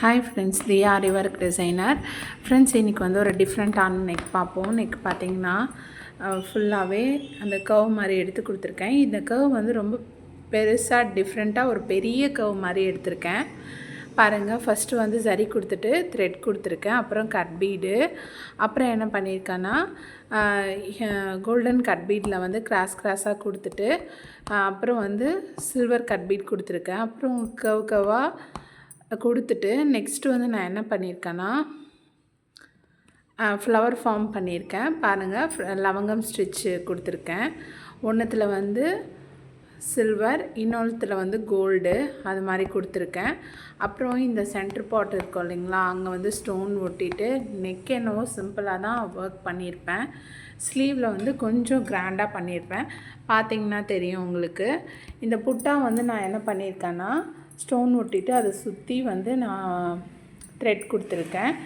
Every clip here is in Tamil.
ஹாய் ஃப்ரெண்ட்ஸ், தியா ஆரி ஒர்க் டிசைனர். ஃப்ரெண்ட்ஸ், இன்றைக்கி வந்து ஒரு டிஃப்ரெண்ட்டான நெக் பார்ப்போம். நெக் பார்த்திங்கன்னா ஃபுல்லாகவே அந்த கர்வ் மாதிரி எடுத்து கொடுத்துருக்கேன். இந்த கர்வ் வந்து ரொம்ப பெருசாக டிஃப்ரெண்ட்டாக ஒரு பெரிய கர்வ் மாதிரி எடுத்திருக்கேன். பாருங்கள், ஃபஸ்ட்டு வந்து சரி கொடுத்துட்டு த்ரெட் கொடுத்துருக்கேன். அப்புறம் கட் பீடு. அப்புறம் என்ன பண்ணியிருக்கேன்னா கோல்டன் கட் பீடில் வந்து கிராஸாக கொடுத்துட்டு அப்புறம் வந்து சில்வர் கட் பீட் கொடுத்துருக்கேன். அப்புறம் கர்வாக கொடுத்துட்டு நெக்ஸ்ட்டு வந்து நான் என்ன பண்ணியிருக்கேன்னா ஃப்ளவர் ஃபார்ம் பண்ணியிருக்கேன். பாருங்கள், லவங்கம் ஸ்டிச்சு கொடுத்துருக்கேன். ஒன்றுத்தில் வந்து சில்வர், இன்னொருத்தில் வந்து கோல்டு, அது மாதிரி கொடுத்துருக்கேன். அப்புறம் இந்த சென்டர் பாட் இருக்கும் இல்லைங்களா, அங்கே வந்து ஸ்டோன் ஒட்டிட்டு நெக் என்னவோ சிம்பிளாக தான் ஒர்க் பண்ணியிருப்பேன். ஸ்லீவில் வந்து கொஞ்சம் கிராண்டாக பண்ணியிருப்பேன். பார்த்திங்கன்னா தெரியும் உங்களுக்கு. இந்த புட்டா வந்து நான் என்ன பண்ணியிருக்கேன்னா ஸ்டோன் ஒட்டிட்டு அதை சுற்றி வந்து நான் த்ரெட் கொடுத்துருக்கேன்.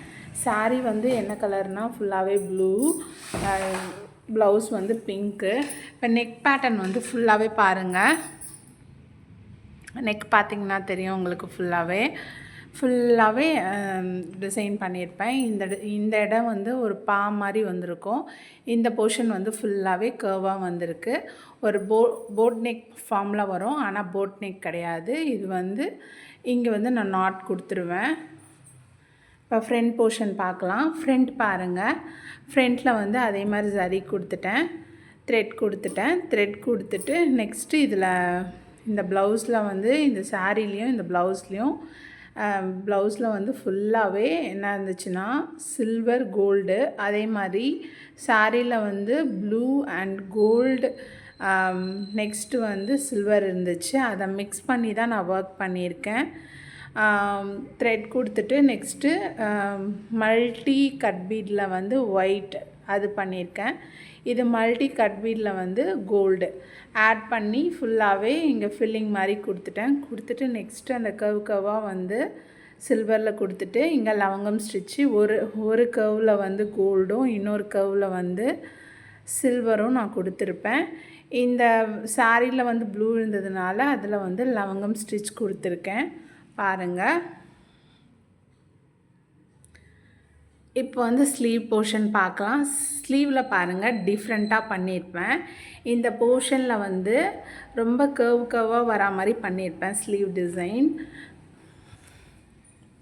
சாரீ வந்து என்ன கலர்னால் ஃபுல்லாகவே ப்ளூ, ப்ளவுஸ் வந்து பிங்க்கு. இப்போ நெக் பேட்டர்ன் வந்து ஃபுல்லாகவே பாருங்கள். நெக் பார்த்திங்கன்னா தெரியும் உங்களுக்கு. ஃபுல்லாகவே டிசைன் பண்ணியிருப்பேன். இந்த இடம் வந்து ஒரு பா மாதிரி வந்திருக்கும். இந்த போர்ஷன் வந்து ஃபுல்லாகவே கர்வாக வந்திருக்கு. ஒரு போட் நெக் ஃபார்மில் வரும், ஆனால் போட் நெக் கிடையாது. இது வந்து இங்கே வந்து நான் நாட் கொடுத்துருவேன். இப்போ ஃப்ரண்ட் போர்ஷன் பார்க்கலாம். ஃப்ரண்ட் பாருங்கள். ஃப்ரண்ட்டில் வந்து அதே மாதிரி சரி கொடுத்துட்டேன், த்ரெட் கொடுத்துட்டு நெக்ஸ்ட்டு இதில் இந்த ப்ளவுஸில் வந்து இந்த சாரீலேயும் இந்த ப்ளவுஸில் வந்து ஃபுல்லாகவே என்ன இருந்துச்சுன்னா சில்வர் கோல்டு, அதே மாதிரி சாரியில் வந்து ப்ளூ அண்ட் கோல்டு, நெக்ஸ்ட்டு வந்து சில்வர் இருந்துச்சு. அதை மிக்ஸ் பண்ணி தான் நான் ஒர்க் பண்ணியிருக்கேன். த்ரெட் கொடுத்துட்டு நெக்ஸ்ட்டு மல்டி கட் பீடில் வந்து ஒயிட் அது பண்ணியிருக்கேன். இது மல்டி கட் பீடில் வந்து கோல்டு ஆட் பண்ணி ஃபுல்லாகவே இங்கே ஃபில்லிங் மாதிரி கொடுத்துட்டு நெக்ஸ்ட்டு அந்த கர்வாக வந்து சில்வரில் கொடுத்துட்டு இங்கே லவங்கம் ஸ்டிச்சு ஒரு கர்வில் வந்து கோல்டும் இன்னொரு கர்வில் வந்து சில்வரும் நான் கொடுத்துருப்பேன். இந்த சாரியில் வந்து ப்ளூ இருந்ததுனால அதில் வந்து லவங்கம் ஸ்டிச் கொடுத்துருக்கேன். பாருங்கள், இப்போ வந்து ஸ்லீவ் போர்ஷன் பார்க்கலாம். ஸ்லீவில் பாருங்கள், டிஃப்ரெண்ட்டாக பண்ணியிருப்பேன். இந்த போர்ஷனில் வந்து ரொம்ப கர்வாக வரா மாதிரி பண்ணியிருப்பேன் ஸ்லீவ் டிசைன்.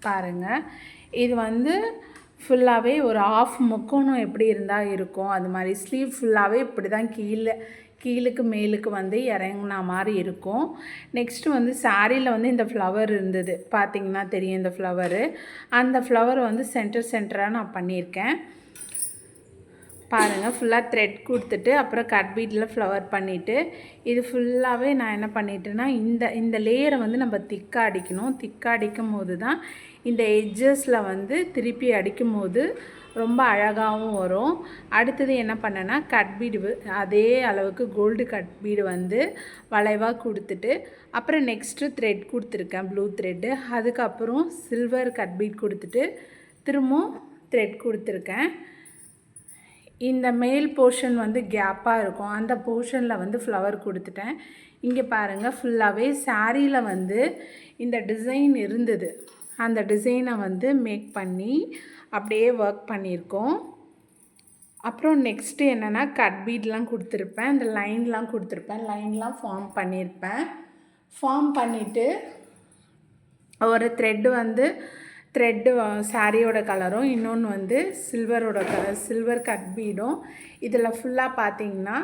பாருங்கள், இது வந்து ஃபுல்லாகவே ஒரு ஆஃப் முக்கோணம் எப்படி இருந்தால் இருக்கும் அது மாதிரி ஸ்லீவ் ஃபுல்லாகவே இப்படி தான் கீழுக்கு மேலுக்கு வந்து இறங்கின மாதிரி இருக்கும். நெக்ஸ்ட்டு வந்து சாரியில் வந்து இந்த ஃப்ளவர் இருந்தது, பார்த்திங்கன்னா தெரியும். இந்த அந்த ஃப்ளவர் வந்து சென்டராக நான் பண்ணியிருக்கேன். பாருங்கள், ஃபுல்லாக த்ரெட் கொடுத்துட்டு அப்புறம் கட் பீடில் ஃப்ளவர் பண்ணிவிட்டு இது ஃபுல்லாகவே நான் என்ன பண்ணிட்டேன்னா இந்த லேயரை வந்து நம்ம திக்காக அடிக்கும் போது தான் இந்த எட்ஜஸில் வந்து திருப்பி அடிக்கும் போது ரொம்ப அழகாகவும் வரும். அடுத்தது என்ன பண்ணேன்னா கட் பீடு அதே அளவுக்கு கோல்டு கட் பீடு வந்து வளைவாக கொடுத்துட்டு அப்புறம் நெக்ஸ்ட்டு த்ரெட் கொடுத்துருக்கேன், ப்ளூ த்ரெட்டு. அதுக்கப்புறம் சில்வர் கட் பீட் கொடுத்துட்டு திரும்பவும் த்ரெட் கொடுத்துருக்கேன். இந்த மேல் போர்ஷன் வந்து கேப்பாக இருக்கும், அந்த போர்ஷனில் வந்து ஃப்ளவர் கொடுத்துட்டேன். இங்கே பாருங்கள், ஃபுல்லாகவே சாரியில் வந்து இந்த டிசைன் இருந்தது. அந்த டிசைனை வந்து மேக் பண்ணி அப்படியே ஒர்க் பண்ணியிருக்கோம். அப்புறம் நெக்ஸ்ட்டு என்னென்னா கட் பீட்லாம் கொடுத்துருப்பேன், இந்த லைன்லாம் கொடுத்துருப்பேன், லைன்லாம் ஃபார்ம் பண்ணிவிட்டு ஒரு த்ரெட்டு சாரியோட கலரும் இன்னொன்று வந்து சில்வர் கட் பீடும். இதில் ஃபுல்லாக பார்த்திங்கன்னா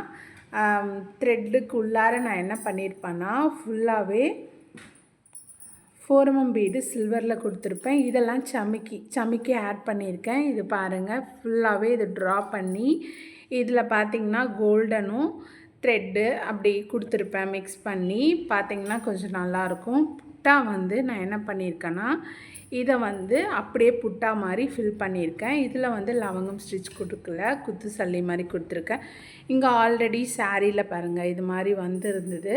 த்ரெட்டுக்குள்ளார நான் என்ன பண்ணியிருப்பேன்னா ஃபுல்லாகவே ஃபோரமம் பீடு சில்வரில் கொடுத்துருப்பேன். இதெல்லாம் சமிக்கி ஆட் பண்ணியிருக்கேன். இது பாருங்கள், ஃபுல்லாகவே இது ட்ரா பண்ணி இதில் பார்த்திங்கன்னா கோல்டனும் த்ரெட்டு அப்படி கொடுத்துருப்பேன் மிக்ஸ் பண்ணி. பார்த்திங்கன்னா கொஞ்சம் நல்லாயிருக்கும். புட்டா வந்து நான் என்ன பண்ணியிருக்கேன்னா இதை வந்து அப்படியே புட்டா மாதிரி ஃபில் பண்ணியிருக்கேன். இதில் வந்து லவங்கம் ஸ்டிச் கொடுக்கல, குத்து சல்லி மாதிரி கொடுத்துருக்கேன். இங்கே ஆல்ரெடி சாரியில் பாருங்கள் இது மாதிரி இருந்தது,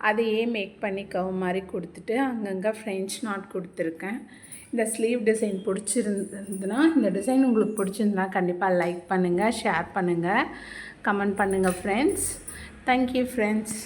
அதையே மேக் பண்ணி கவ் மாதிரி கொடுத்துட்டு அங்கங்கே ஃப்ரெஞ்ச் நாட் கொடுத்துருக்கேன். இந்த ஸ்லீவ் டிசைன் பிடிச்சிருந்ததுன்னா, இந்த டிசைன் உங்களுக்கு பிடிச்சிருந்தா கண்டிப்பாக லைக் பண்ணுங்கள், ஷேர் பண்ணுங்கள், கமெண்ட் பண்ணுங்கள் ஃப்ரெண்ட்ஸ். Thank you friends.